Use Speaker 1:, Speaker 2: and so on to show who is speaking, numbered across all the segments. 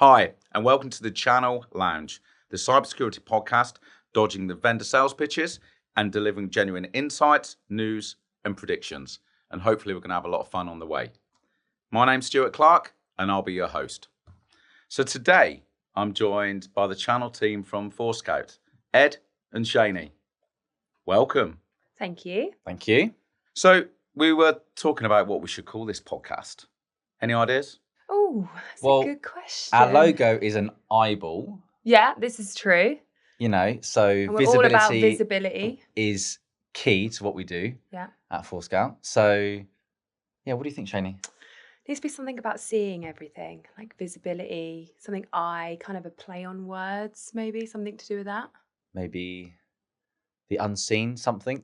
Speaker 1: Hi, and welcome to the Channel Lounge, the cybersecurity podcast, dodging the vendor sales pitches and delivering genuine insights, news, and predictions. And hopefully we're going to have a lot of fun on the way. My name's Stuart Clark, and I'll be your host. So today, I'm joined by the channel team from Forescout, Ed and Shani. Welcome.
Speaker 2: Thank you.
Speaker 3: Thank you.
Speaker 1: So we were talking about what we should call this podcast. Any ideas?
Speaker 2: Oh, that's a good question.
Speaker 3: Our logo is an eyeball.
Speaker 2: Yeah, this is true.
Speaker 3: You know, so
Speaker 2: And we're all about visibility
Speaker 3: is key to what we do at Forescout. So, yeah, what do you think, Shani?
Speaker 2: Needs to be something about seeing everything, like visibility, something kind of a play on words, maybe something to do with that.
Speaker 3: Maybe the unseen something.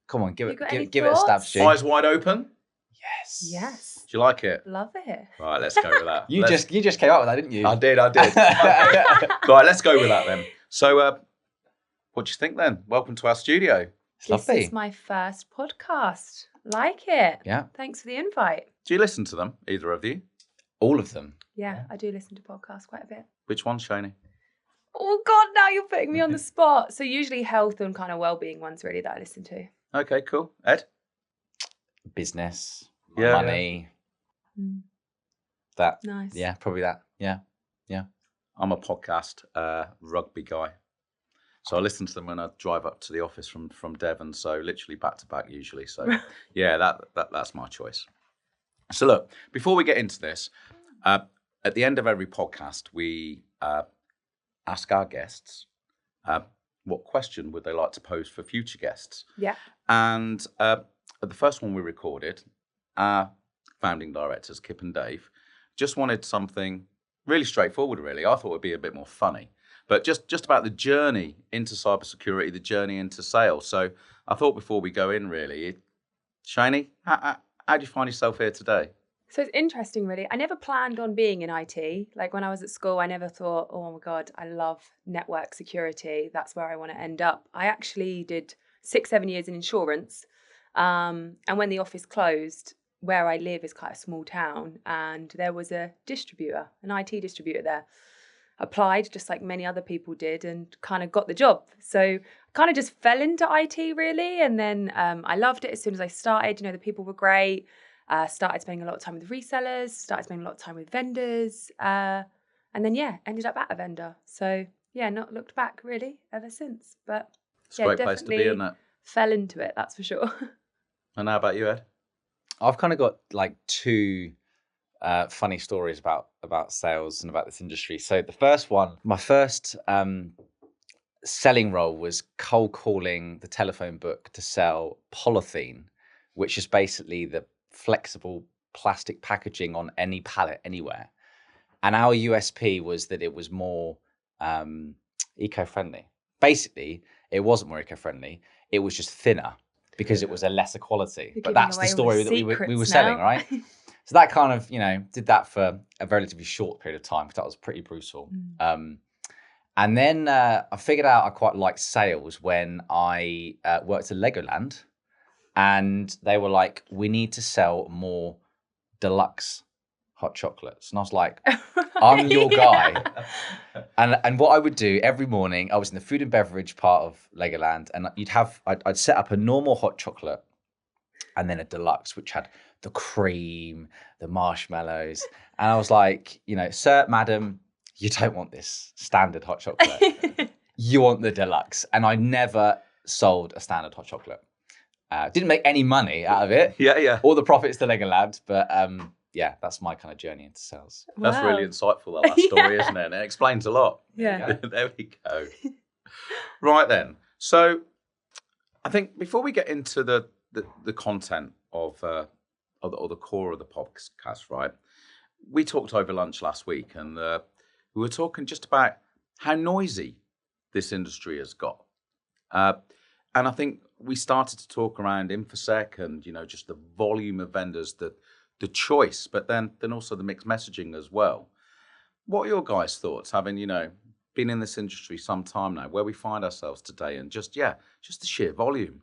Speaker 3: Come on, give it
Speaker 2: a
Speaker 3: stab, Stu.
Speaker 1: Eyes wide open?
Speaker 2: Yes.
Speaker 1: Do you like it?
Speaker 2: Love it.
Speaker 1: Right, let's go with that.
Speaker 3: You just came up with that, didn't you?
Speaker 1: I did. Right, let's go with that then. So, what do you think then? Welcome to our studio.
Speaker 2: This is my first podcast. Like it.
Speaker 3: Yeah.
Speaker 2: Thanks for the invite.
Speaker 1: Do you listen to them, either of you?
Speaker 3: All of them.
Speaker 2: Yeah, I do listen to podcasts quite a bit.
Speaker 1: Which one, Shani?
Speaker 2: Oh God, now you're putting me on the spot. So usually health and kind of well-being ones really that I listen to.
Speaker 1: Okay, cool. Ed?
Speaker 3: Business,
Speaker 1: Yeah.
Speaker 3: money.
Speaker 2: Mm.
Speaker 3: That.
Speaker 2: Nice.
Speaker 3: Yeah, probably that. Yeah.
Speaker 1: I'm a podcast rugby guy. So I listen to them when I drive up to the office from Devon. So literally back to back usually. So yeah, that's my choice. So look, before we get into this, at the end of every podcast, we ask our guests what question would they like to pose for future guests.
Speaker 2: Yeah.
Speaker 1: And the first one we recorded, our founding directors, Kip and Dave, just wanted something really straightforward, really. I thought it would be a bit more funny. But just about the journey into cybersecurity, the journey into sales. So I thought before we go in, really, Shani, how do you find yourself here today?
Speaker 2: So it's interesting, really. I never planned on being in IT. Like when I was at school, I never thought, oh my God, I love network security. That's where I want to end up. I actually did 6-7 years in insurance. And when the office closed, where I live is quite a small town, and there was a distributor, an IT distributor there. Applied just like many other people did and kind of got the job. So I kind of just fell into IT really. And then I loved it as soon as I started. You know, the people were great. Started spending a lot of time with resellers, started spending a lot of time with vendors. And then, ended up at a vendor. So, not looked back really ever since. But
Speaker 1: It's a great place to be, isn't it?
Speaker 2: Fell into it, that's for sure.
Speaker 1: And how about you, Ed?
Speaker 3: I've kind of got like two funny stories about sales and about this industry. So the first one, my first selling role was cold calling the telephone book to sell polythene, which is basically the flexible plastic packaging on any pallet anywhere. And our USP was that it was more eco-friendly. Basically, it wasn't more eco-friendly. It was just thinner because it was a lesser quality. But that's the story that we were selling, right? So that kind of, did that for a relatively short period of time because that was pretty brutal. And then I figured out I quite liked sales when I worked at Legoland, and they were like, we need to sell more deluxe hot chocolates. And I was like, I'm your guy. And what I would do every morning, I was in the food and beverage part of Legoland, and I'd set up a normal hot chocolate and then a deluxe, which had the cream, the marshmallows. And I was like, sir, madam, you don't want this standard hot chocolate. You want the deluxe. And I never sold a standard hot chocolate. Didn't make any money out of it.
Speaker 1: Yeah.
Speaker 3: All the profits to Legoland, but that's my kind of journey into sales.
Speaker 1: Wow. That's really insightful, that story, isn't it? And it explains a lot.
Speaker 2: Yeah.
Speaker 1: There we go. Right then. So I think before we get into the content of the core of the podcast, right? We talked over lunch last week, and we were talking just about how noisy this industry has got. And I think we started to talk around InfoSec and, just the volume of vendors, the choice, but then also the mixed messaging as well. What are your guys' thoughts, having, been in this industry some time now, where we find ourselves today, and just the sheer volume?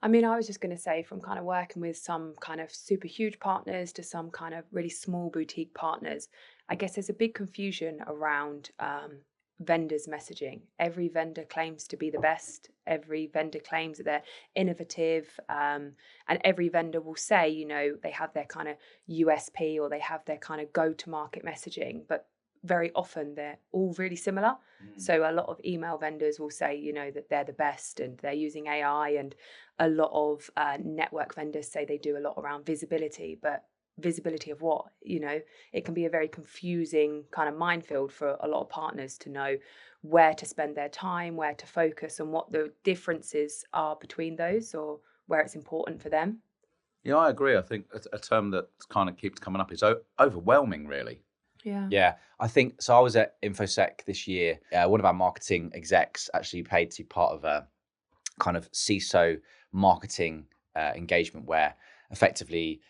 Speaker 2: I mean, I was just going to say, from kind of working with some kind of super huge partners to some kind of really small boutique partners, I guess there's a big confusion around vendors messaging. Every vendor claims to be the best. Every vendor claims that they're innovative, and every vendor will say, you know, they have their kind of USP or they have their kind of go-to-market messaging, but very often they're all really similar. So a lot of email vendors will say, you know, that they're the best and they're using AI, and a lot of network vendors say they do a lot around visibility, but visibility of what? You know, it can be a very confusing kind of minefield for a lot of partners to know where to spend their time, where to focus, and what the differences are between those, or where it's important for them.
Speaker 1: Yeah, I agree. I think a term that kind of keeps coming up is overwhelming, really.
Speaker 3: Yeah, I think so. I was at InfoSec this year. One of our marketing execs actually paid to be part of a kind of CISO marketing engagement where effectively,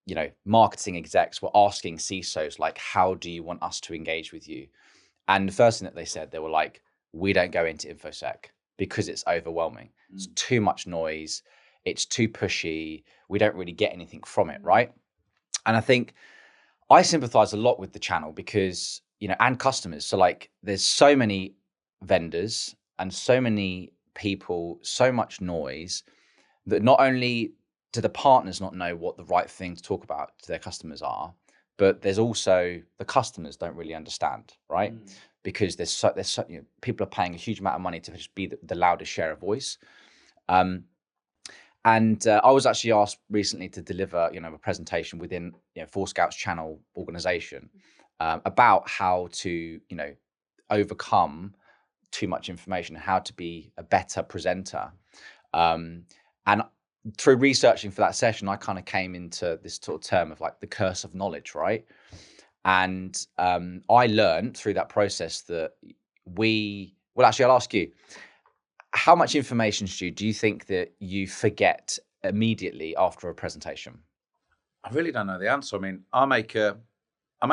Speaker 3: you know, marketing execs were asking CISOs, like, how do you want us to engage with you? And the first thing that they said, they were like, we don't go into InfoSec because it's overwhelming. It's too much noise. It's too pushy. We don't really get anything from it, right? And I think I sympathize a lot with the channel because, you know, and customers. So like there's so many vendors and so many people, so much noise that not only do the partners not know what the right thing to talk about to their customers are, but there's also the customers don't really understand, right? Because there's so you know, people are paying a huge amount of money to just be the loudest share of voice. And I was actually asked recently to deliver, you know, a presentation within, you know, Forescout's channel organization about how to, you know, overcome too much information, how to be a better presenter. And through researching for that session, I kind of came into this sort of term of like the curse of knowledge, right? And I learned through that process that well, actually, I'll ask you, how much information, Stu, do you think that you forget immediately after a presentation?
Speaker 1: I really don't know the answer. I mean, I make a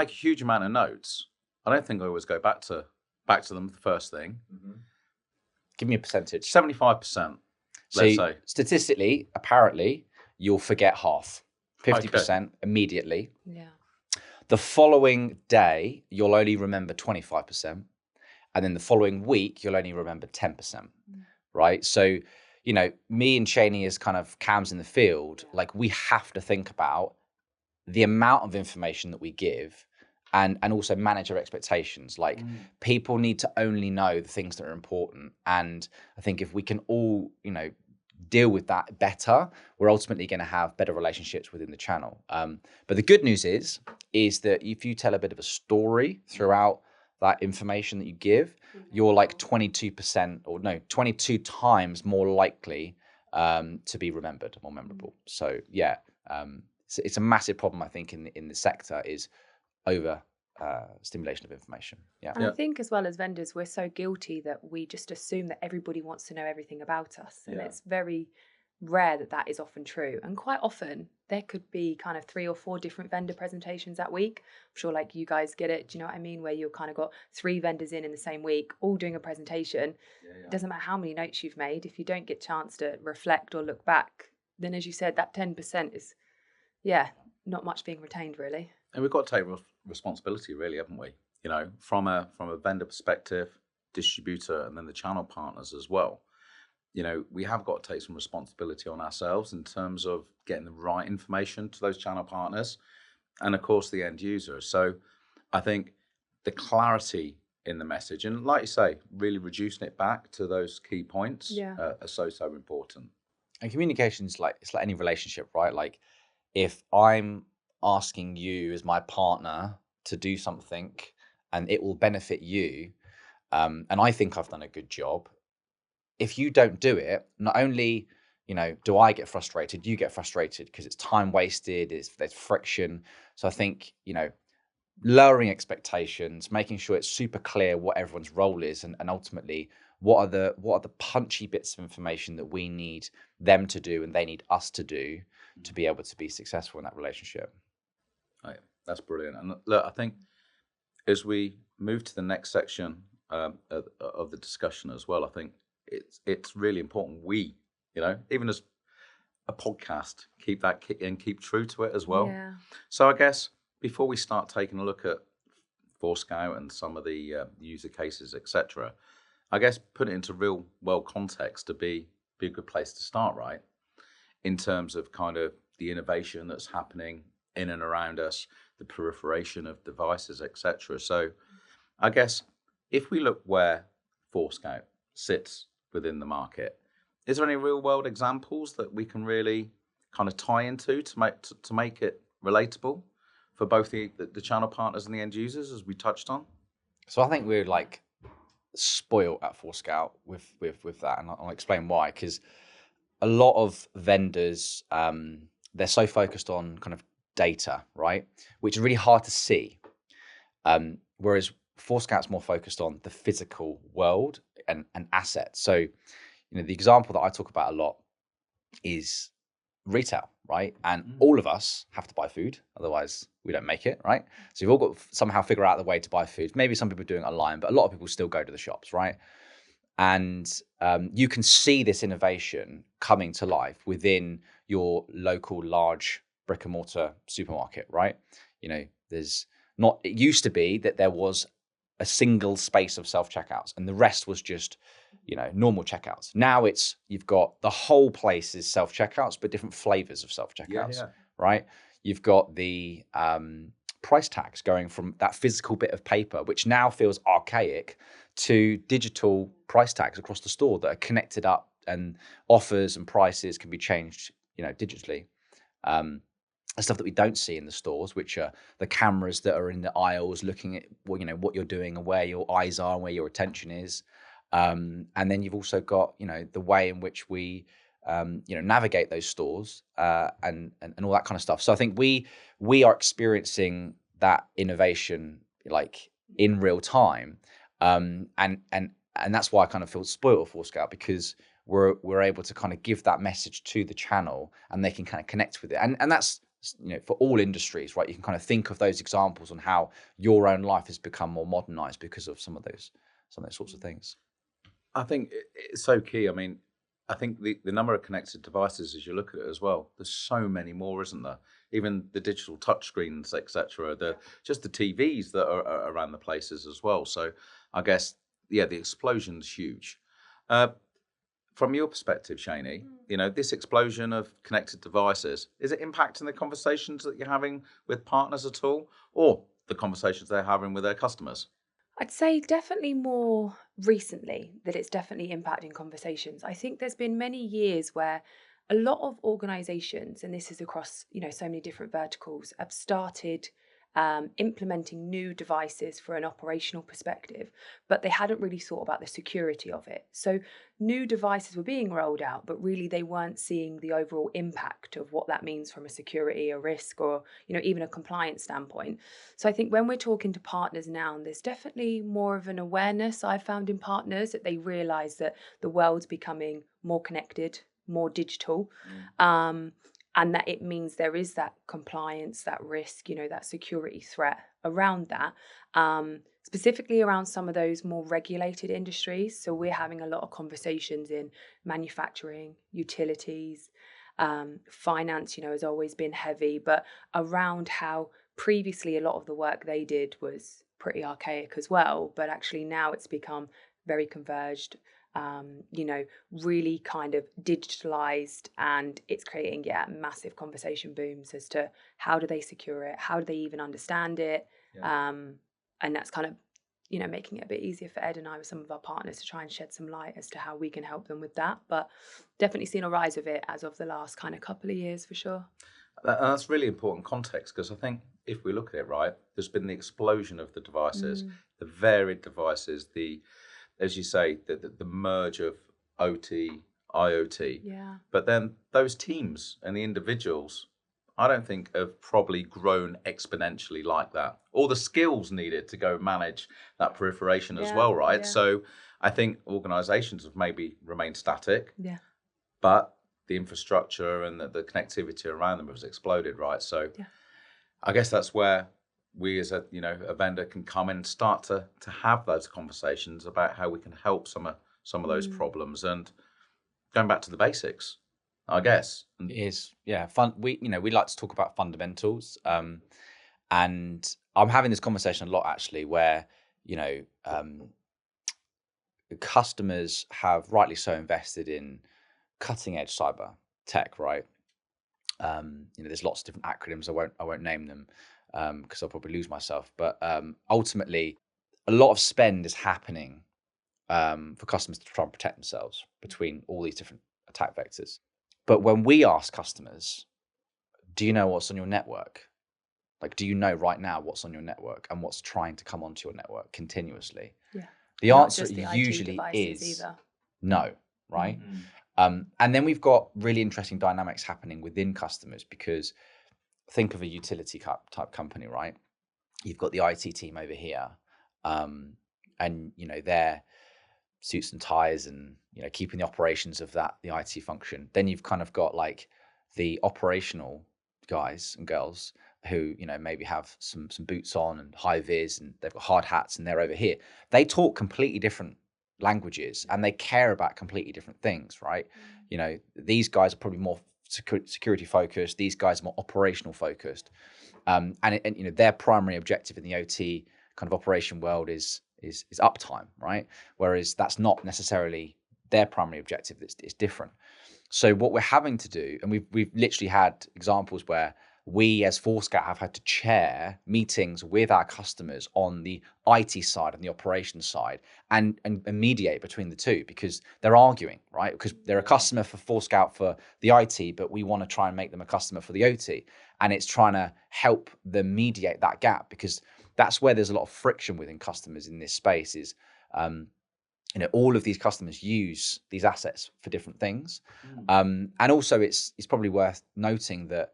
Speaker 1: huge amount of notes. I don't think I always go back to them the first thing.
Speaker 3: Give me a percentage.
Speaker 1: 75%. Let's say.
Speaker 3: Statistically, apparently, you'll forget half. 50% immediately.
Speaker 2: Yeah.
Speaker 3: The following day, you'll only remember 25%. And then the following week, you'll only remember 10%. Right? So, you know, me and Shani as kind of cams in the field, like we have to think about the amount of information that we give and also manage our expectations. Like people need to only know the things that are important. And I think if we can all, you know, deal with that better, we're ultimately going to have better relationships within the channel. But the good news is that if you tell a bit of a story throughout that information that you give, you're like 22 times more likely to be remembered, more memorable. So yeah, it's a massive problem, I think, in the sector is over stimulation of information. Yeah.
Speaker 2: And I think as well as vendors, we're so guilty that we just assume that everybody wants to know everything about us. And it's very rare that is often true. And quite often there could be kind of 3 or 4 different vendor presentations that week. I'm sure like you guys get it. Do you know what I mean? Where you've kind of got 3 vendors in the same week, all doing a presentation. It doesn't matter how many notes you've made. If you don't get a chance to reflect or look back, then as you said, that 10% is, not much being retained really.
Speaker 1: And we've got to take responsibility, really, haven't we? You know, from a vendor perspective, distributor, and then the channel partners as well. You know, we have got to take some responsibility on ourselves in terms of getting the right information to those channel partners and, of course, the end user. So I think the clarity in the message, and like you say, really reducing it back to those key points are so important.
Speaker 3: And communication is it's like any relationship, right? Like if I'm asking you as my partner to do something and it will benefit you, and I think I've done a good job, if you don't do it, not only, you know, do I get frustrated, you get frustrated because it's time wasted, there's friction. So I think, you know, lowering expectations, making sure it's super clear what everyone's role is, and ultimately what are the punchy bits of information that we need them to do and they need us to do to be able to be successful in that relationship.
Speaker 1: Oh, yeah, that's brilliant. And look, I think as we move to the next section of the discussion as well, I think it's really important we, you know, even as a podcast, keep that and keep true to it as well.
Speaker 2: Yeah.
Speaker 1: So I guess before we start taking a look at Forescout and some of the user cases, etc. I guess put it into real world context to be a good place to start, right? In terms of kind of the innovation that's happening in and around us, the proliferation of devices, etc. So I guess if we look where Forescout sits within the market, is there any real world examples that we can really kind of tie into to make it relatable for both the channel partners and the end users, as we touched on?
Speaker 3: So I think we're like spoiled at Forescout with that, and I'll explain why. Because a lot of vendors, they're so focused on kind of data, right, which is really hard to see. Whereas Forescout's more focused on the physical world and assets. So, the example that I talk about a lot is retail, right? And all of us have to buy food, otherwise we don't make it, right? So you've all got to somehow figure out the way to buy food. Maybe some people are doing it online, but a lot of people still go to the shops, right? And you can see this innovation coming to life within your local large brick and mortar supermarket, right? There's not, it used to be that there was a single space of self-checkouts and the rest was just, normal checkouts. Now you've got the whole place is self-checkouts, but different flavors of self-checkouts, right? You've got the price tags going from that physical bit of paper, which now feels archaic, to digital price tags across the store that are connected up, and offers and prices can be changed, digitally. The stuff that we don't see in the stores, which are the cameras that are in the aisles looking at what you're doing and where your eyes are and where your attention is. And then you've also got the way in which we navigate those stores and all that kind of stuff. So I think we are experiencing that innovation like in real time, and that's why I kind of feel spoiled for Forescout, because we're able to kind of give that message to the channel and they can kind of connect with it, and that's for all industries, right? You can kind of think of those examples on how your own life has become more modernized because of some of those sorts of things.
Speaker 1: I think it's so key. I mean, I think the number of connected devices, as you look at it as well, there's so many more, isn't there? Even the digital touchscreens, etc. Just the TVs that are around the places as well. So I guess, the explosion's huge. From your perspective, Shani, this explosion of connected devices, is it impacting the conversations that you're having with partners at all, or the conversations they're having with their customers?
Speaker 2: I'd say definitely more recently that it's definitely impacting conversations. I think there's been many years where a lot of organizations, and this is across, so many different verticals, have started implementing new devices for an operational perspective, but they hadn't really thought about the security of it. So new devices were being rolled out, but really they weren't seeing the overall impact of what that means from a security, a risk, or even a compliance standpoint. So I think when we're talking to partners now, there's definitely more of an awareness I've found in partners, that they realize that the world's becoming more connected, more digital. And that it means there is that compliance, that risk, that security threat around that, specifically around some of those more regulated industries. So we're having a lot of conversations in manufacturing, utilities, finance, has always been heavy, but around how previously a lot of the work they did was pretty archaic as well. But actually now it's become very converged, really kind of digitalized, and it's creating massive conversation booms as to how do they secure it, how do they even understand it, and that's kind of making it a bit easier for Ed and I with some of our partners to try and shed some light as to how we can help them with that. But definitely seen a rise of it as of the last kind of couple of years for sure.
Speaker 1: That's really important context, because I think if we look at it, right, there's been the explosion of the devices, the varied devices, as you say, the merge of OT, IoT. But then those teams and the individuals, I don't think have probably grown exponentially like that. All the skills needed to go manage that proliferation as well, right? So I think organizations have maybe remained static, but the infrastructure and the connectivity around them has exploded, right? So I guess that's where we as a vendor can come in and start to have those conversations about how we can help some of those problems, and going back to the basics, I guess. It
Speaker 3: is fun. We like to talk about fundamentals, and I'm having this conversation a lot actually, where customers have rightly so invested in cutting edge cyber tech, right? There's lots of different acronyms. I won't name them because I'll probably lose myself. But ultimately, a lot of spend is happening for customers to try and protect themselves between all these different attack vectors. But when we ask customers, do you know what's on your network? Like, do you know right now what's on your network and what's trying to come onto your network continuously?
Speaker 2: Yeah.
Speaker 3: The answer usually is no, right? Mm-hmm. And then we've got really interesting dynamics happening within customers, because think of a utility type company, right? You've got the IT team over here, and they're suits and ties and keeping the operations of the IT function. Then you've kind of got like the operational guys and girls who maybe have some boots on and high vis, and they've got hard hats, and they're over here. They talk completely different languages and they care about completely different things, right? These guys are probably more security focused. These guys are more operational focused, and their primary objective in the OT kind of operation world is uptime, right? Whereas that's not necessarily their primary objective. It's different. So what we're having to do, and we've literally had examples where we as Forescout have had to chair meetings with our customers on the IT side and the operations side and mediate between the two, because they're arguing, right? Because they're a customer for Forescout for the IT, but we want to try and make them a customer for the OT. And it's trying to help them mediate that gap, because that's where there's a lot of friction within customers in this space is, all of these customers use these assets for different things. And also it's probably worth noting that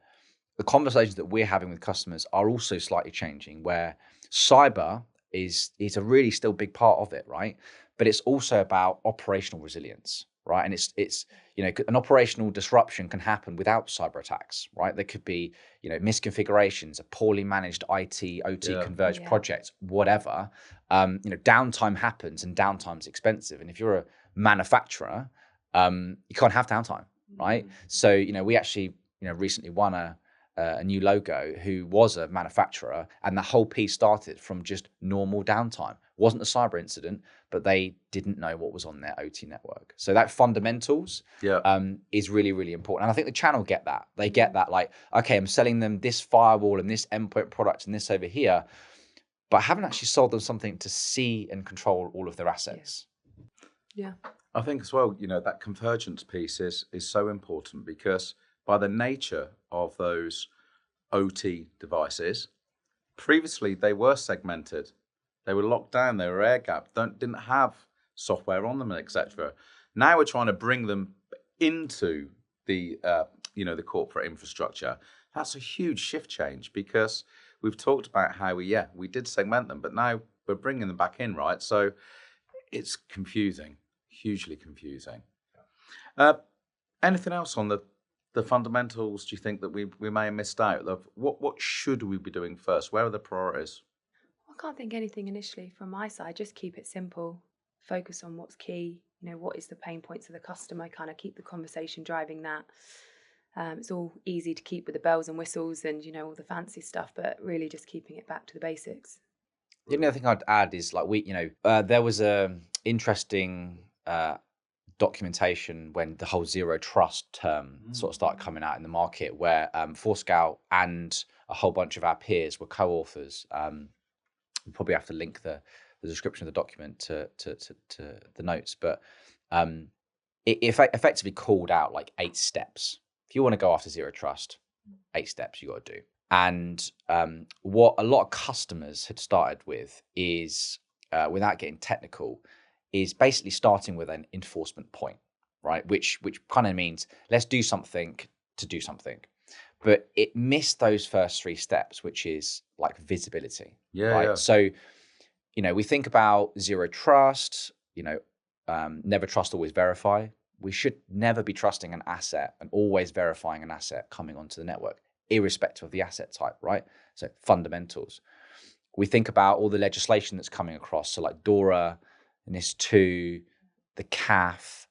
Speaker 3: the conversations that we're having with customers are also slightly changing, where cyber is a really still big part of it, right? But it's also about operational resilience, right? And it's an operational disruption can happen without cyber attacks, right? There could be misconfigurations, a poorly managed IT OT converged project, whatever. Downtime happens, and downtime's expensive. And if you're a manufacturer, you can't have downtime, right? So we actually recently won a new logo who was a manufacturer, and the whole piece started from just normal downtime. It wasn't a cyber incident, but they didn't know what was on their OT network. So that fundamentals is really, really important. And I think the channel get that. They get that, like, okay, I'm selling them this firewall and this endpoint product and this over here, but I haven't actually sold them something to see and control all of their assets.
Speaker 2: Yeah.
Speaker 1: I think as well, that convergence piece is so important, because by the nature of those OT devices, previously they were segmented, they were locked down, they were air gapped, didn't have software on them, etc. Now we're trying to bring them into the the corporate infrastructure. That's a huge shift change, because we've talked about how we did segment them, but now we're bringing them back in, right? So it's confusing, hugely confusing. Anything else on the fundamentals, do you think that we may have missed out? What should we be doing first? Where are the priorities?
Speaker 2: I can't think anything initially from my side. Just keep it simple. Focus on what's key. What is the pain points of the customer? Kind of keep the conversation driving that. It's all easy to keep with the bells and whistles and all the fancy stuff, but really just keeping it back to the basics.
Speaker 3: The only other thing I'd add is there was a interesting documentation when the whole zero trust term sort of started coming out in the market, where Forescout and a whole bunch of our peers were co-authors. We'll probably have to link the description of the document to the notes, but it effectively called out like 8 steps. If you want to go after zero trust, 8 steps you got to do. And what a lot of customers had started with is, without getting technical, is basically starting with an enforcement point, right? Which kind of means let's do something to do something. But it missed those first 3 steps, which is like visibility. Right. Yeah. So, we think about zero trust, never trust, always verify. We should never be trusting an asset and always verifying an asset coming onto the network, irrespective of the asset type, right? So fundamentals. We think about all the legislation that's coming across. So like DORA, NIS2, the CAF,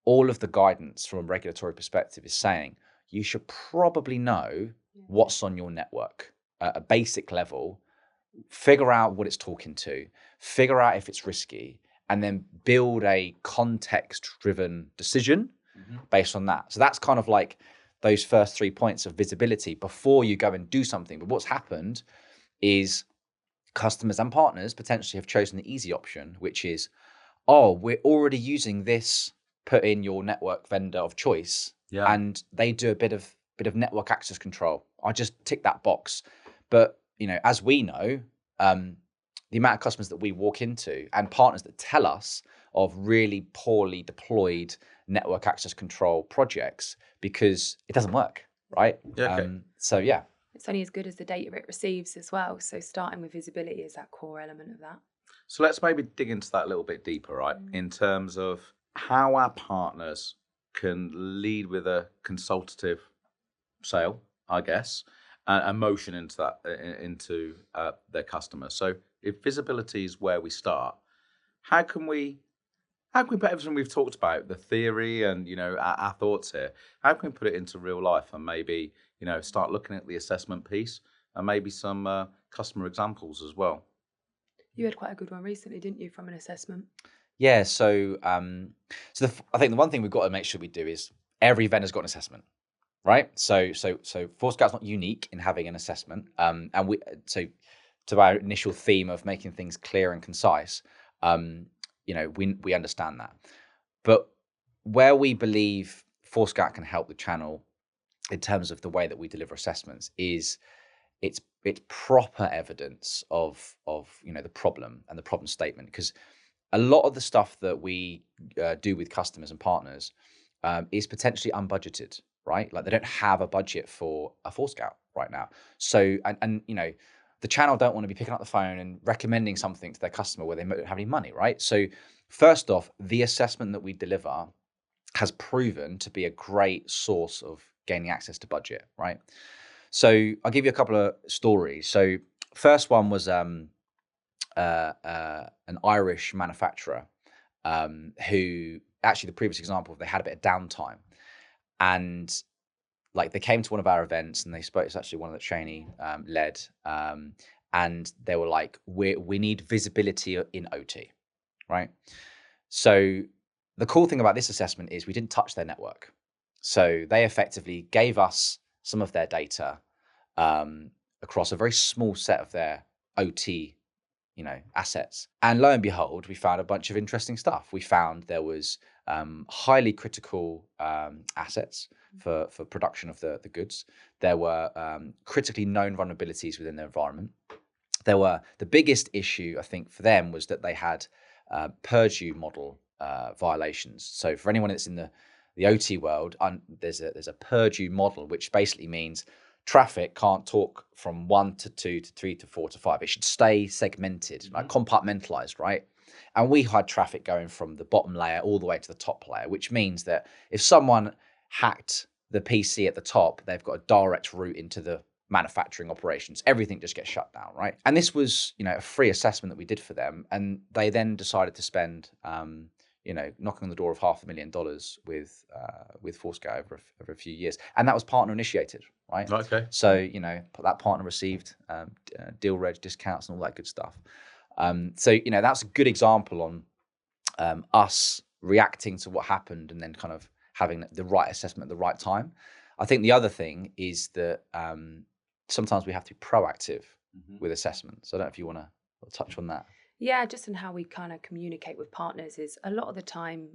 Speaker 3: all of the guidance from a regulatory perspective is saying you should probably know what's on your network at a basic level. figure out what it's talking to, figure out if it's risky, and then build a context-driven decision based on that. So that's kind of like those first 3 points of visibility before you go and do something. But what's happened is customers and partners potentially have chosen the easy option, which is, oh, we're already using this, put in your network vendor of choice, and they do a bit of network access control. I just tick that box. But, you know, as we know, the amount of customers that we walk into and partners that tell us of really poorly deployed network access control projects because it doesn't work, right? So, yeah.
Speaker 2: It's only as good as the data it receives as well. So starting with visibility is that core element of that.
Speaker 1: So let's maybe dig into that a little bit deeper, right? In terms of how our partners can lead with a consultative sale, I guess, and motion into that, into their customers. So if visibility is where we start, how can we put everything we've talked about, the theory and, you know, our thoughts here, how can we put it into real life and maybe, you know, start looking at the assessment piece and maybe some customer examples as well?
Speaker 2: You had quite a good one recently, didn't you, from an assessment?
Speaker 3: Yeah. So, I think the one thing we've got to make sure we do is every vendor's got an assessment, right? So Forescout's not unique in having an assessment. And to our initial theme of making things clear and concise, you know, we understand that. But where we believe Forescout can help the channel in terms of the way that we deliver assessments is it's proper evidence of you know, the problem and the problem statement, because a lot of the stuff that we do with customers and partners is potentially unbudgeted, right? Like they don't have a budget for a Forescout right now. So and you know, the channel don't want to be picking up the phone and recommending something to their customer where they don't have any money, right? So first off, the assessment that we deliver has proven to be a great source of gaining access to budget, right? So I'll give you a couple of stories. So first one was an Irish manufacturer who, actually the previous example, they had a bit of downtime, and like they came to one of our events and they spoke. It's actually one that Shani led, and they were like, "We need visibility in OT," right? So the cool thing about this assessment is we didn't touch their network, so they effectively gave us some of their data across a very small set of their OT, you know, assets. And lo and behold, we found a bunch of interesting stuff. We found there was highly critical assets for production of the goods. There were critically known vulnerabilities within the environment. There were, the biggest issue I think for them was that they had purview model violations. So for anyone that's in the OT world, there's a purview model, which basically means traffic can't talk from 1 to 2 to 3 to 4 to 5. It should stay segmented, like compartmentalized, right? And we had traffic going from the bottom layer all the way to the top layer, which means that if someone hacked the PC at the top, they've got a direct route into the manufacturing operations. Everything just gets shut down, right? And this was, you know, a free assessment that we did for them. And they then decided to spend, you know, knocking on the door of $500,000 with Forescout over a few years. And that was partner initiated, right?
Speaker 1: Okay.
Speaker 3: So, you know, that partner received deal reg discounts and all that good stuff. So, you know, that's a good example on us reacting to what happened and then kind of having the right assessment at the right time. I think the other thing is that sometimes we have to be proactive with assessments. So I don't know if you want to touch on that.
Speaker 2: Yeah, just in how we kind of communicate with partners is a lot of the time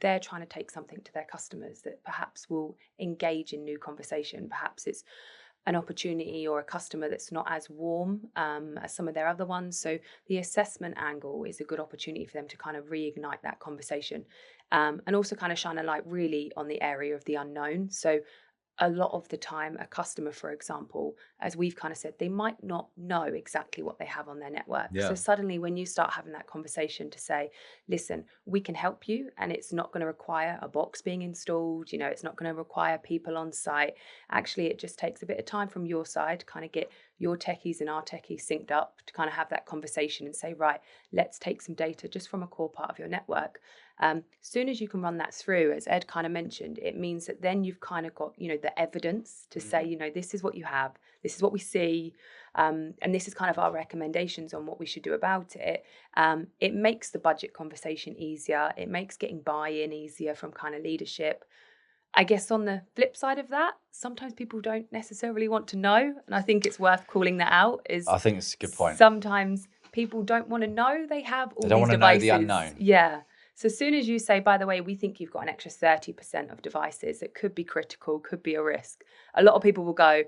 Speaker 2: they're trying to take something to their customers that perhaps will engage in new conversation. Perhaps it's an opportunity or a customer that's not as warm as some of their other ones. So the assessment angle is a good opportunity for them to kind of reignite that conversation and also kind of shine a light really on the area of the unknown. So a lot of the time, a customer, for example, as we've kind of said, they might not know exactly what they have on their network. Yeah. So suddenly when you start having that conversation to say, listen, we can help you and it's not going to require a box being installed, you know, it's not going to require people on site. Actually, it just takes a bit of time from your side to kind of get your techies and our techies synced up to kind of have that conversation and say, right, let's take some data just from a core part of your network. Soon as you can run that through, as Ed kind of mentioned, it means that then you've kind of got, you know, the evidence to say, you know, this is what you have, this is what we see. And this is kind of our recommendations on what we should do about it. It makes the budget conversation easier. It makes getting buy-in easier from kind of leadership. I guess on the flip side of that, sometimes people don't necessarily want to know. And I think it's worth calling that out. I
Speaker 3: think it's a good point.
Speaker 2: Sometimes people don't want to know they have all these devices. They don't want to know the
Speaker 3: unknown.
Speaker 2: Yeah. So as soon as you say, by the way, we think you've got an extra 30% of devices that could be critical, could be a risk, a lot of people will go,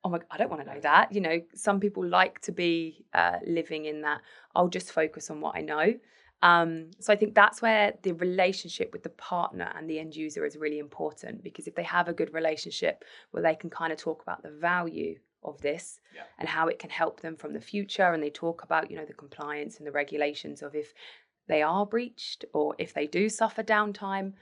Speaker 2: oh my, I don't want to know that. You know, some people like to be living in that, I'll just focus on what I know. So I think that's where the relationship with the partner and the end user is really important, because if they have a good relationship where they can kind of talk about the value of this and how it can help them from the future, and they talk about, you know, the compliance and the regulations of if they are breached or if they do suffer downtime,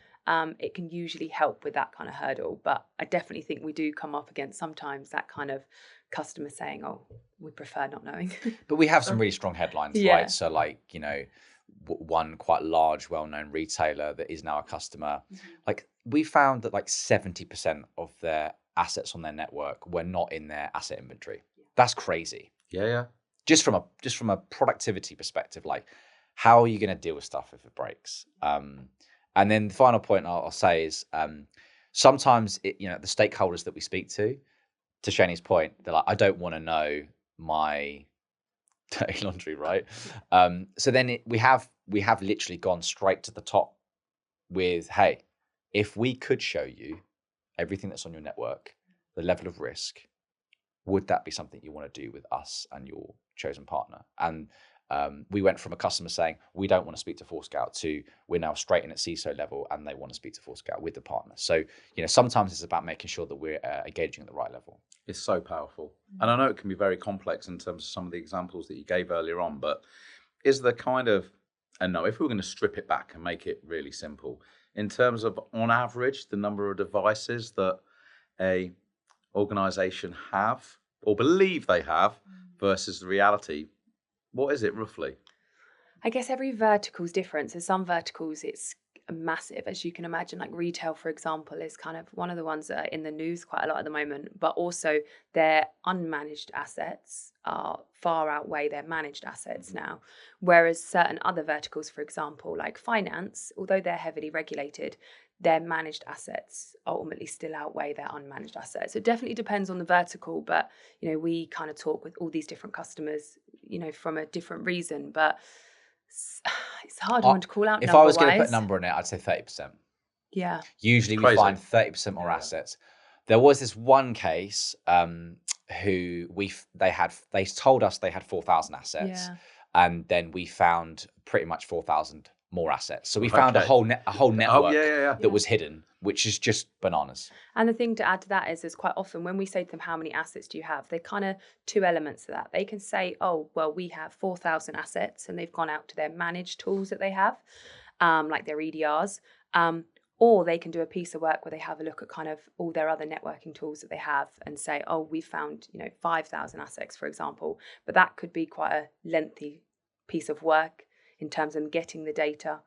Speaker 2: it can usually help with that kind of hurdle. But I definitely think we do come up against sometimes that kind of customer saying, oh, we prefer not knowing.
Speaker 3: But we have some really strong headlines, right? So like, you know, one quite large, well-known retailer that is now a customer, like we found that like 70% of their assets on their network were not in their asset inventory. That's crazy.
Speaker 1: Yeah.
Speaker 3: Just from a productivity perspective, like how are you going to deal with stuff if it breaks? And then the final point I'll say is sometimes you know, the stakeholders that we speak to Shani's point, they're like, I don't want to know my dirty laundry, right? So then we have literally gone straight to the top with, hey, if we could show you everything that's on your network, the level of risk, would that be something you want to do with us and your chosen partner? And we went from a customer saying, we don't want to speak to Forescout, to we're now straight in at CISO level and they want to speak to Forescout with the partner. So, you know, sometimes it's about making sure that we're engaging at the right level.
Speaker 1: It's so powerful. And I know it can be very complex in terms of some of the examples that you gave earlier on, but is the kind of, and no, if we were going to strip it back and make it really simple, in terms of on average, the number of devices that a organization have or believe they have versus the reality, what is it roughly?
Speaker 2: I guess every vertical is different. So some verticals, it's massive, as you can imagine. Like retail, for example, is kind of one of the ones that are in the news quite a lot at the moment, but also their unmanaged assets are far outweigh their managed assets now. Whereas certain other verticals, for example, like finance, although they're heavily regulated, their managed assets ultimately still outweigh their unmanaged assets. So it definitely depends on the vertical, but, you know, we kind of talk with all these different customers, you know, from a different reason, but it's a hard one to call out.
Speaker 3: If I was going to put a number on it, I'd say 30%.
Speaker 2: Yeah.
Speaker 3: Usually we find 30% more assets. There was this one case who they told us they had 4,000 assets, and then we found pretty much 4,000 more assets. So we found a whole network that was hidden, which is just bananas.
Speaker 2: And the thing to add to that is quite often when we say to them, how many assets do you have? They kind of two elements to that. They can say, oh, well, we have 4,000 assets, and they've gone out to their managed tools that they have, like their EDRs. Or they can do a piece of work where they have a look at kind of all their other networking tools that they have and say, oh, we found, 5,000 assets, for example. But that could be quite a lengthy piece of work in terms of getting the data.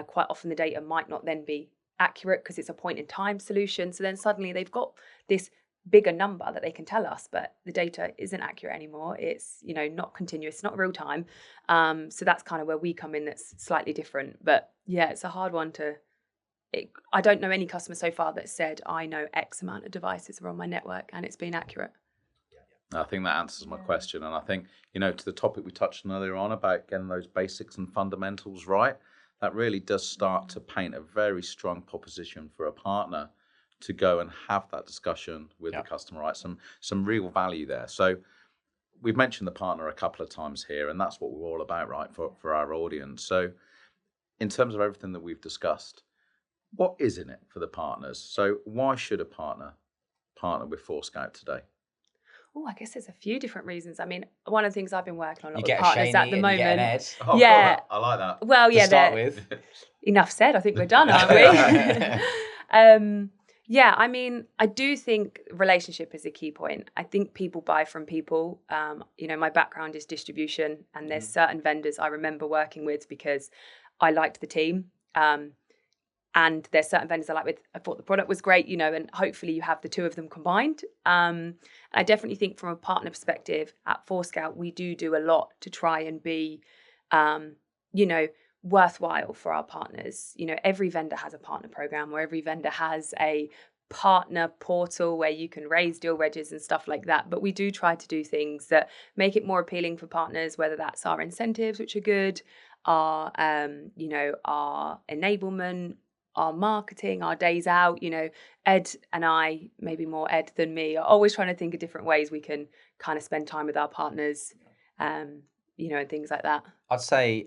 Speaker 2: Quite often the data might not then be accurate because it's a point in time solution. So then suddenly they've got this bigger number that they can tell us, but the data isn't accurate anymore. It's, not continuous, not real time. So that's kind of where we come in. That's slightly different. But yeah, it's a hard one to... I don't know any customer so far that said, I know X amount of devices are on my network and it's been accurate.
Speaker 1: I think that answers my question. And I think, to the topic we touched on earlier on about getting those basics and fundamentals right, that really does start to paint a very strong proposition for a partner to go and have that discussion with the customer, right? Some real value there. So we've mentioned the partner a couple of times here, and that's what we're all about, right, for our audience. So in terms of everything that we've discussed, what is in it for the partners? So why should a partner with Forescout today?
Speaker 2: Oh, I guess there's a few different reasons. I mean, one of the things I've been working on a lot
Speaker 3: with
Speaker 2: partners at the moment.
Speaker 3: You get an Ed.
Speaker 1: Oh, yeah, cool. I like that.
Speaker 2: Well,
Speaker 3: to start with.
Speaker 2: Enough said. I think we're done, aren't we? Yeah, I mean, I do think relationship is a key point. I think people buy from people. My background is distribution, and there's certain vendors I remember working with because I liked the team. And there's certain vendors I thought the product was great, and hopefully you have the two of them combined. I definitely think from a partner perspective at Forescout, we do a lot to try and be, worthwhile for our partners. Every vendor has a partner program, or every vendor has a partner portal where you can raise deal registers and stuff like that. But we do try to do things that make it more appealing for partners, whether that's our incentives, which are good, our enablement, our marketing, our days out. Ed and I, maybe more Ed than me, are always trying to think of different ways we can kind of spend time with our partners, and things like that.
Speaker 3: I'd say,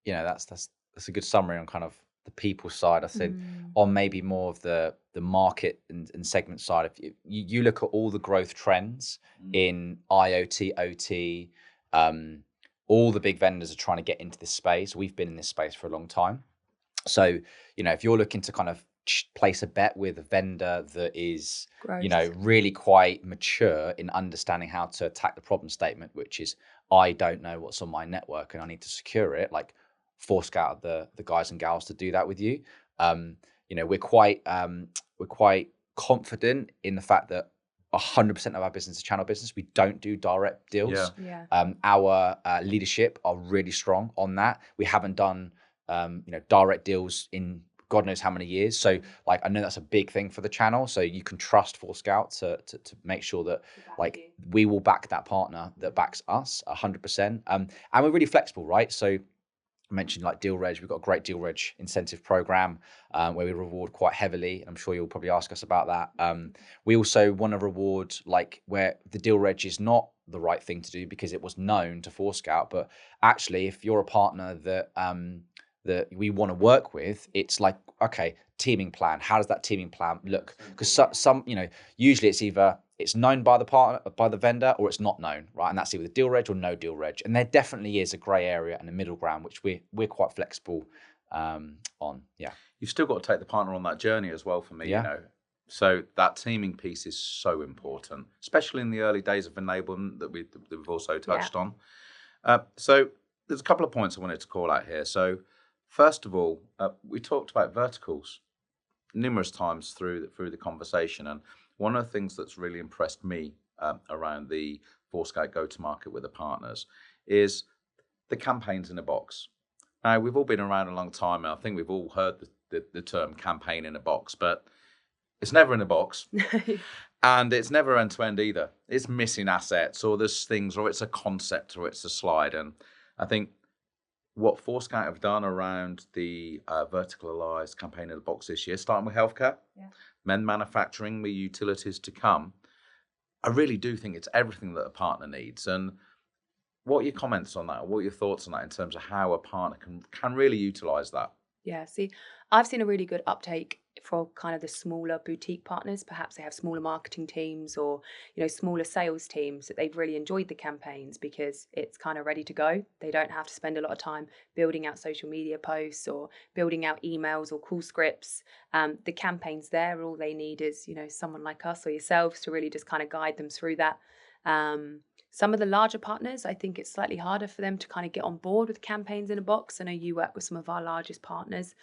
Speaker 3: that's a good summary on kind of the people side. I said on maybe more of the market and segment side. If you look at all the growth trends in IoT, OT, all the big vendors are trying to get into this space. We've been in this space for a long time. So, if you're looking to kind of place a bet with a vendor that is, really quite mature in understanding how to attack the problem statement, which is, I don't know what's on my network and I need to secure it, like Forescout the guys and gals to do that with you. We're quite confident in the fact that 100% of our business is channel business. We don't do direct deals. Our leadership are really strong on that. We haven't done direct deals in God knows how many years. So I know that's a big thing for the channel. So you can trust Forescout to make sure that we will back that partner that backs us 100%. And we're really flexible, right? So I mentioned deal reg. We've got a great deal reg incentive program where we reward quite heavily. I'm sure you'll probably ask us about that. We also want to reward where the deal reg is not the right thing to do because it was known to Forescout, but actually if you're a partner that we want to work with, it's okay, teaming plan. How does that teaming plan look? Because some usually it's either it's known by the vendor, or it's not known, right? And that's either deal reg or no deal reg. And there definitely is a grey area and a middle ground, which we're quite flexible on. Yeah,
Speaker 1: you've still got to take the partner on that journey as well. For me, so that teaming piece is so important, especially in the early days of enablement that we've also touched on. So there's a couple of points I wanted to call out here. So first of all, we talked about verticals numerous times through the conversation, and one of the things that's really impressed me around the Forescout go-to-market with the partners is the campaigns in a box. Now, we've all been around a long time, and I think we've all heard the term campaign in a box, but it's never in a box, and it's never end-to-end either. It's missing assets, or there's things, or it's a concept, or it's a slide, and I think what Forescout have done around the verticalized campaign in the box this year, starting with healthcare, then manufacturing, the utilities to come, I really do think it's everything that a partner needs. And what are your comments on that? What are your thoughts on that in terms of how a partner can really utilize that?
Speaker 2: Yeah, see, I've seen a really good uptake for kind of the smaller boutique partners. Perhaps they have smaller marketing teams or, smaller sales teams that they've really enjoyed the campaigns because it's kind of ready to go. They don't have to spend a lot of time building out social media posts or building out emails or call scripts. The campaign's there. All they need is, someone like us or yourselves to really just kind of guide them through that. Some of the larger partners, I think it's slightly harder for them to kind of get on board with campaigns in a box. I know you work with some of our largest partners.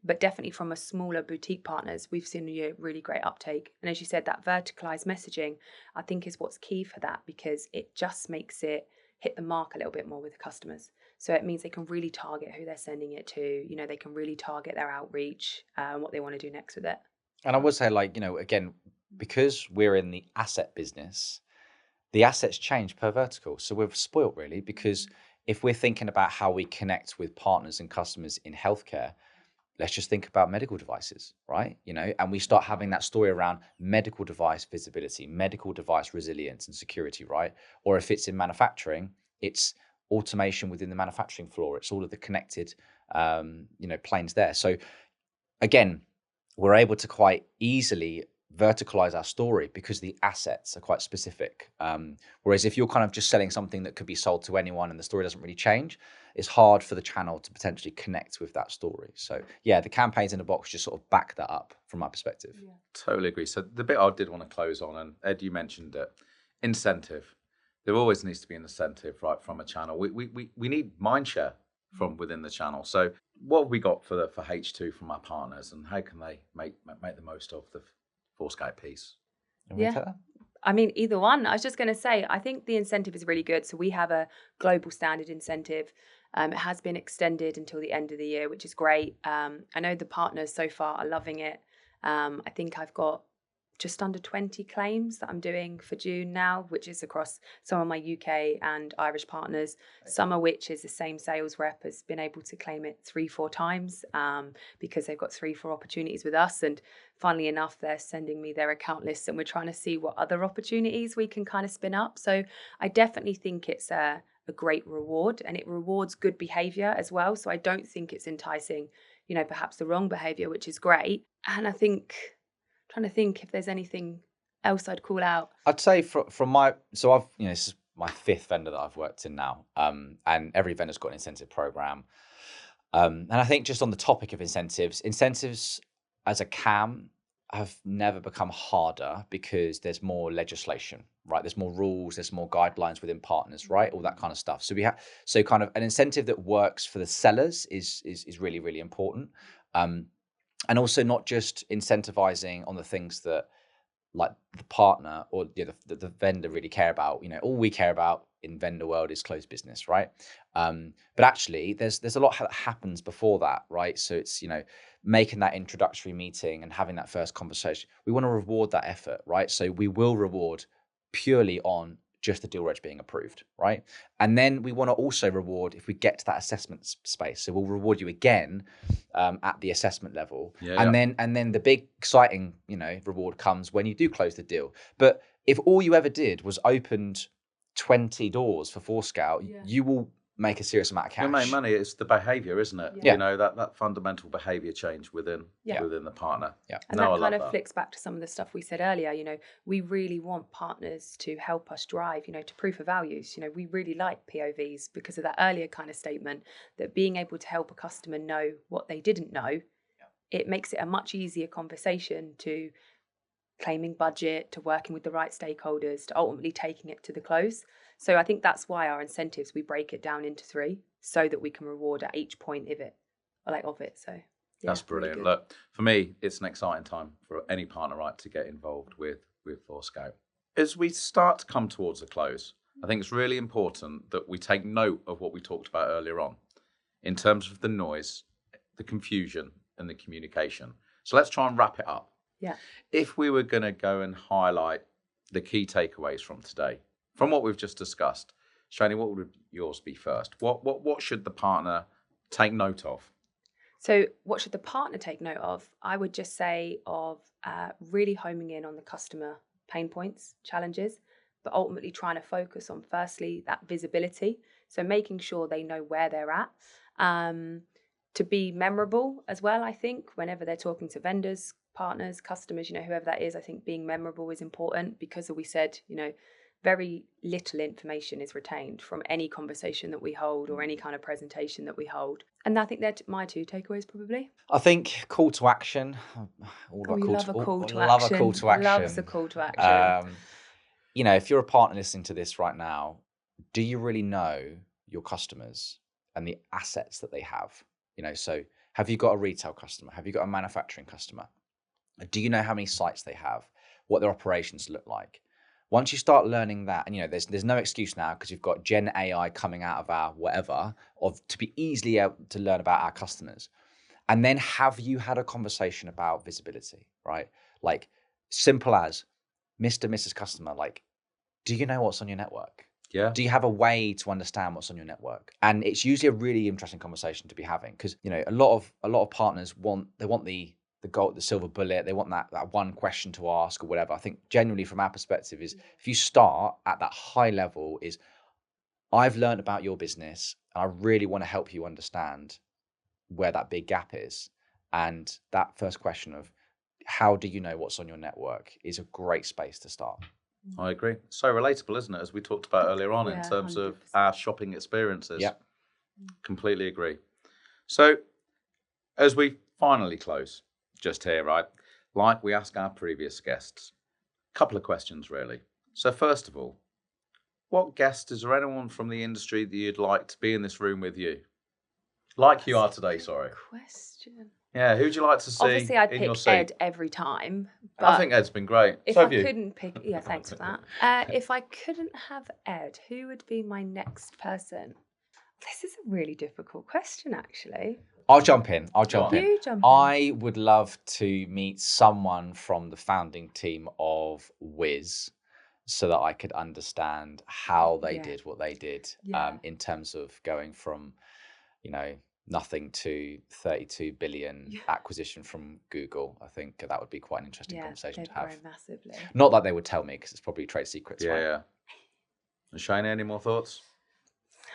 Speaker 2: But definitely from a smaller boutique partners, we've seen a really great uptake. And as you said, that verticalized messaging, I think is what's key for that, because it just makes it hit the mark a little bit more with the customers. So it means they can really target who they're sending it to. They can really target their outreach and what they want to do next with it.
Speaker 3: And I would say, again, because we're in the asset business, the assets change per vertical. So we're spoilt really, because if we're thinking about how we connect with partners and customers in healthcare, let's just think about medical devices, right? And we start having that story around medical device visibility, medical device resilience and security, right? Or if it's in manufacturing, it's automation within the manufacturing floor. It's all of the connected, planes there. So again, we're able to quite easily verticalize our story because the assets are quite specific. Whereas if you're kind of just selling something that could be sold to anyone and the story doesn't really change, it's hard for the channel to potentially connect with that story. So yeah, the campaigns in a box just sort of back that up from my perspective.
Speaker 1: Yeah. Totally agree. So the bit I did want to close on, and Ed, you mentioned it, incentive. There always needs to be an incentive, right, from a channel. We need mindshare from within the channel. So what have we got for H2 from our partners, and how can they make the most of the Forescout piece?
Speaker 2: Yeah. I mean, either one. I was just going to say, I think the incentive is really good. So we have a global standard incentive. It has been extended until the end of the year, which is great. I know the partners so far are loving it. I think I've got just under 20 claims that I'm doing for June now, which is across some of my UK and Irish partners, some of which is the same sales rep has been able to claim it 3-4 times because they've got 3-4 opportunities with us. And funnily enough, they're sending me their account lists and we're trying to see what other opportunities we can kind of spin up. So I definitely think it's a great reward, and it rewards good behavior as well. So I don't think it's enticing, perhaps the wrong behavior, which is great. And I think, trying to think if there's anything else I'd call out.
Speaker 3: I'd say from my, so I've, this is my 5th vendor that I've worked in now. And every vendor's got an incentive program. And I think just on the topic of incentives as a CAM have never become harder because there's more legislation, right? There's more rules, there's more guidelines within partners, right? All that kind of stuff. So kind of an incentive that works for the sellers is really, really important. And also not just incentivizing on the things that like the partner or the vendor really care about. All we care about in vendor world is closed business, right? But actually there's a lot that happens before that, right? So it's, making that introductory meeting and having that first conversation. We want to reward that effort, right? So we will reward purely on just the deal reg being approved, right? And then we want to also reward if we get to that assessment space. So we'll reward you again at the assessment level. And then the big exciting, reward comes when you do close the deal. But if all you ever did was opened 20 doors for Forescout, you will make a serious amount of cash.
Speaker 1: You make money. It's the behaviour, isn't it?
Speaker 2: Yeah.
Speaker 1: That fundamental behaviour change within the partner.
Speaker 2: Yeah. And that kind of flicks back to some of the stuff we said earlier. We really want partners to help us drive, to proof of values. We really like POVs because of that earlier kind of statement that being able to help a customer know what they didn't know, it makes it a much easier conversation to claiming budget, to working with the right stakeholders, to ultimately taking it to the close. So I think that's why our incentives, we break it down into 3 so that we can reward at each point of it. So
Speaker 1: that's brilliant. Really look, for me, it's an exciting time for any partner, right, to get involved with Forescout. As we start to come towards a close, I think it's really important that we take note of what we talked about earlier on in terms of the noise, the confusion, and the communication. So let's try and wrap it up.
Speaker 2: Yeah.
Speaker 1: If we were going to go and highlight the key takeaways from today, from what we've just discussed, Shani, what would yours be first? What should the partner take note of?
Speaker 2: So what should the partner take note of? I would just say of really homing in on the customer pain points, challenges, but ultimately trying to focus on, firstly, that visibility. So making sure they know where they're at. To be memorable as well, I think, whenever they're talking to vendors, partners, customers, whoever that is, I think being memorable is important because, as we said, very little information is retained from any conversation that we hold or any kind of presentation that we hold. And I think they're my 2 takeaways, probably.
Speaker 3: I think call to action.
Speaker 2: Love a call to action. Loves a call to action.
Speaker 3: If you're a partner listening to this right now, do you really know your customers and the assets that they have? So have you got a retail customer? Have you got a manufacturing customer? Do you know how many sites they have? What their operations look like? Once you start learning that, and there's no excuse now because you've got Gen AI coming out of our whatever, to be easily able to learn about our customers. And then have you had a conversation about visibility, right? Like simple as Mr. Mrs. Customer, like, do you know what's on your network?
Speaker 1: Yeah.
Speaker 3: Do you have a way to understand what's on your network? And it's usually a really interesting conversation to be having because a lot of partners want the gold, the silver bullet. They want that one question to ask or whatever. I think generally from our perspective is if you start at that high level is I've learned about your business and I really want to help you understand where that big gap is. And that first question of how do you know what's on your network is a great space to start.
Speaker 1: I agree. So relatable, isn't it? As we talked about earlier on in terms 100%. Of our shopping experiences.
Speaker 3: Yeah.
Speaker 1: Completely agree. So as we finally close, just here, right? Like we ask our previous guests, a couple of questions really. So first of all, what guest, is there anyone from the industry that you'd like to be in this room with you? Like you are today, sorry.
Speaker 2: Question.
Speaker 1: Yeah, who'd you like to see
Speaker 2: Obviously, I'd
Speaker 1: in your
Speaker 2: pick
Speaker 1: seat?
Speaker 2: Ed every time. But
Speaker 1: I think Ed's been great.
Speaker 2: if
Speaker 1: So
Speaker 2: I
Speaker 1: have you.
Speaker 2: couldn't pick, yeah, thanks for that. If I couldn't have Ed, who would be my next person? This is a really difficult question, actually.
Speaker 3: I'll jump in.
Speaker 2: You jump in.
Speaker 3: I would love to meet someone from the founding team of Wiz so that I could understand how they did what they did in terms of going from, nothing to 32 billion acquisition from Google. I think that would be quite an interesting conversation to have.
Speaker 2: Massively.
Speaker 3: Not that they would tell me because it's probably trade secrets, right?
Speaker 1: Yeah. And Shani, any more thoughts?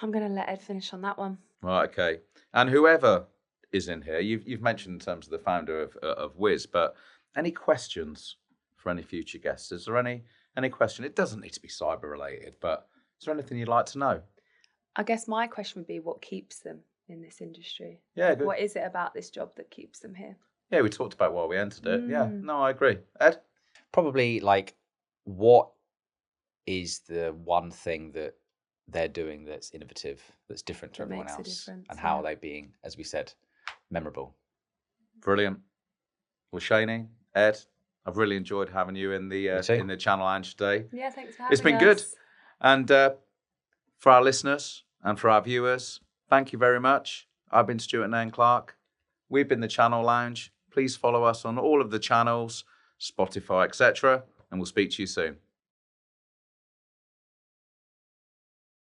Speaker 2: I'm going to let Ed finish on that one.
Speaker 1: Right, okay. And whoever is in here, you've mentioned in terms of the founder of Wiz, but any questions for any future guests? Is there any question? It doesn't need to be cyber related, but is there anything you'd like to know?
Speaker 2: I guess my question would be, what keeps them in this industry?
Speaker 1: Yeah, good.
Speaker 2: What is it about this job that keeps them here?
Speaker 1: Yeah, we talked about why we entered it. Yeah, no, I agree. Ed?
Speaker 3: Probably what is the one thing that they're doing that's innovative, that's different to everyone else, and how are they being, as we said, memorable?
Speaker 1: Brilliant. Well, Shani, Ed, I've really enjoyed having you in the Channel Lounge today.
Speaker 2: Yeah, thanks for having us.
Speaker 1: It's been good. And for our listeners and for our viewers, thank you very much. I've been Stuart Nairne-Clark. We've been the Channel Lounge. Please follow us on all of the channels, Spotify, etc., and we'll speak to you soon.